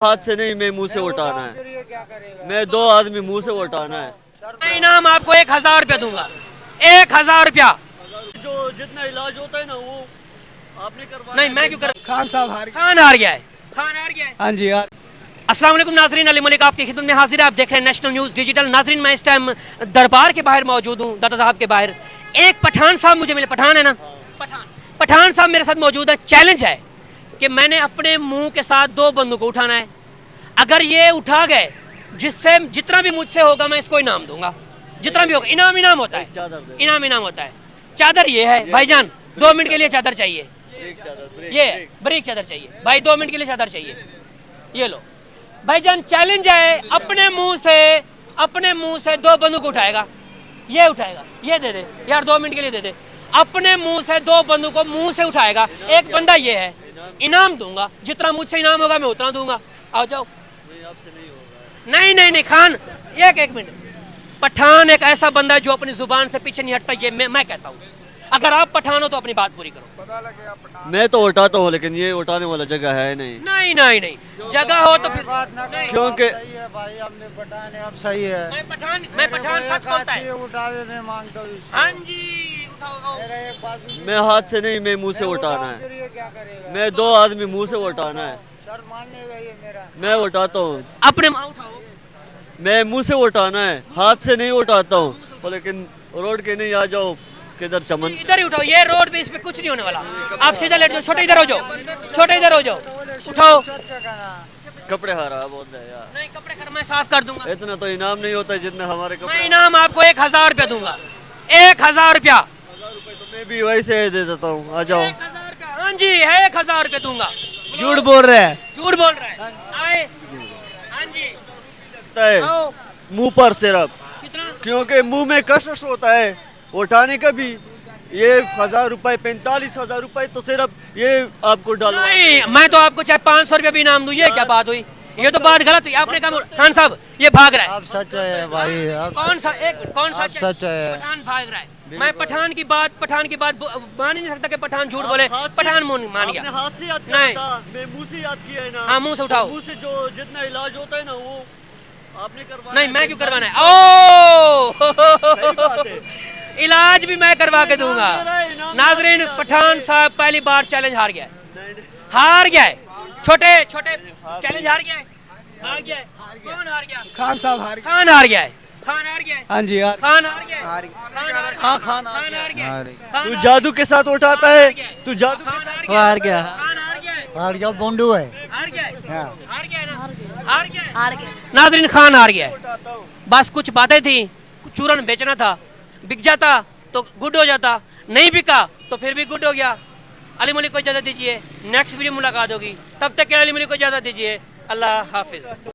हाथ से नहीं, मैं मुंह से उठाना है। मैं दो आदमी मुंह से उठाना है। इनाम आपको 1000 रुपया दूंगा, 1000 रुपया। जो जितना इलाज होता है ना वो आपने करवाना। नहीं मैं क्यों कर, खान साहब हार खान हार गया है, खान हार गया है। हाँ जी यार। अस्सलाम वालेकुम नाजरीन, अली मलिक आपकी खिदमत में हाजिर है। आप देख रहे हैं नेशनल न्यूज़ डिजिटल। नाजरीन मैं इस टाइम दरबार के बाहर मौजूद हूँ, दाता साहब के बाहर। एक पठान साहब मुझे मिले, पठान है ना, पठान साहब मेरे साथ मौजूद है। चैलेंज है कि मैंने अपने मुंह के साथ 2 बंदूक उठाना है। अगर ये उठा गए, जिससे जितना भी मुझसे होगा मैं इसको इनाम दूंगा, जितना भी होगा। इनाम होता है, इनाम होता है। चादर ये है भाईजान, 2 मिनट के लिए चादर चाहिए। ये ब्रेक चादर चाहिए भाई, 2 मिनट के लिए चादर चाहिए। ये लो भाईजान, चैलेंज है। अपने मुंह से 2 बंदूक उठाएगा, ये उठाएगा, ये दे दे यार, 2 मिनट के लिए दे दे। अपने मुंह से 2 बंदूक को मुंह से उठाएगा। एक बंदा ये है, इनाम दूंगा, जितना मुझसे इनाम होगा मैं उतना दूंगा। आओ जाओ। नहीं खान, एक मिनट। पठान एक ऐसा बंदा है जो अपनी जुबान से पीछे नहीं हटता। ये मैं कहता हूँ, अगर आप पठान हो तो अपनी बात पूरी करो। मैं तो उठाता हूँ, लेकिन ये उठाने वाला जगह है नहीं। नहीं जगह हो तो फिर क्योंकि भाई आपने पठान है, अब सही है। मैं पठान सच बोलता है। उठावे में मांगता हूँ। हाँ जी उठाओ। मैं हाथ से नहीं, मैं मुंह से उठाना है। ये क्या करेगा? मैं 2 आदमी मुंह से उठाना है। सर मानने का ये मेरा। मैं उठाता हूँ, अपने उठाओ। मैं मुंह से उठाना है, हाथ से नहीं उठाता हूँ। लेकिन रोड के नहीं, आ जाओ किधर चमन। इधर ही उठाओ, ये रोड पे, इसमें कुछ नहीं होने वाला। आप सीधा लेट जाओ, छोटे इधर हो जाओ, छोटे इधर हो जाओ। उठाओ। कपड़े हरा बोल रहे यार। नहीं कपड़े कर, मैं साफ कर दूंगा। इतना तो इनाम नहीं होता है जितना हमारे मैं कपड़े। इनाम आपको 1000 रुपया दूंगा, 1000 रुपया। 1000 रुपए तो मैं भी वैसे दे देता हूँ, आ जाओ। 1000 रुपया, हाँ जी है, 1000 रुपया दूंगा। झूठ बोल रहे हैं। झूठ बोल रहा है। आए, हाँ जी है आओ। मुंह पर सिर्फ, कितना? क्योंकि मुंह में कशिश होता है उठाने का भी। ये 1000 रुपए, 45,000 रुपए तो सिर्फ ये आपको डालो। नहीं मैं तो आपको चाहे 500 रुपया भी इनाम दूं। ये क्या बात हुई? ये तो बात गलत हुई। आपने कहा खान साहब ये भाग रहा है। आप सच है भाई, आप कौन सा आप सच है। पठान भाग रहा है। मैं पठान की बात मान ही नहीं सकता कि पठान झूठ बोले। पठान मान गया। आपने हाथ से याद नहीं। किया था, मैं मुंह से याद किया है ना। हाँ मुंह से उठाओ। मुंह से जो जितना इलाज होता है ना वो आपने करवाना नहीं है। मैं क्यों करवाना है? ओ सही बात है। इलाज भी मैं करवा के दूंगा। इनाम नाजरीन पठान साहब पहली बार चैलेंज हार गया है, हार गया है। छोटे चैलेंज हार गया है, हार गया है। कौन हार गया? खान साहब हार खान हार गया है, खान हार गया है। हाँ जी यार। खान हार गया है, हार खान हार गया, हाँ, खान खान हार गया है। खान तू हार जादू के साथ उठाता है, तू जादू खान हार वो हार गया। खान हार गया है, हार गया, बोंडू है। हार गया है, हाँ। हार गया है ना, हार गया है। नाजरीन खान हार गया है। बस कुछ बातें थी, चूरन बेचना था, बिक जाता तो गुड हो जाता, नहीं बिका तो फिर भी गुड हो गया। अली मलिक को इजाजत दीजिए, नेक्स्ट वीडियो मुलाकात होगी, तब तक के लिए अली मलिक को इजाजत दीजिए। अल्लाह हाफिज।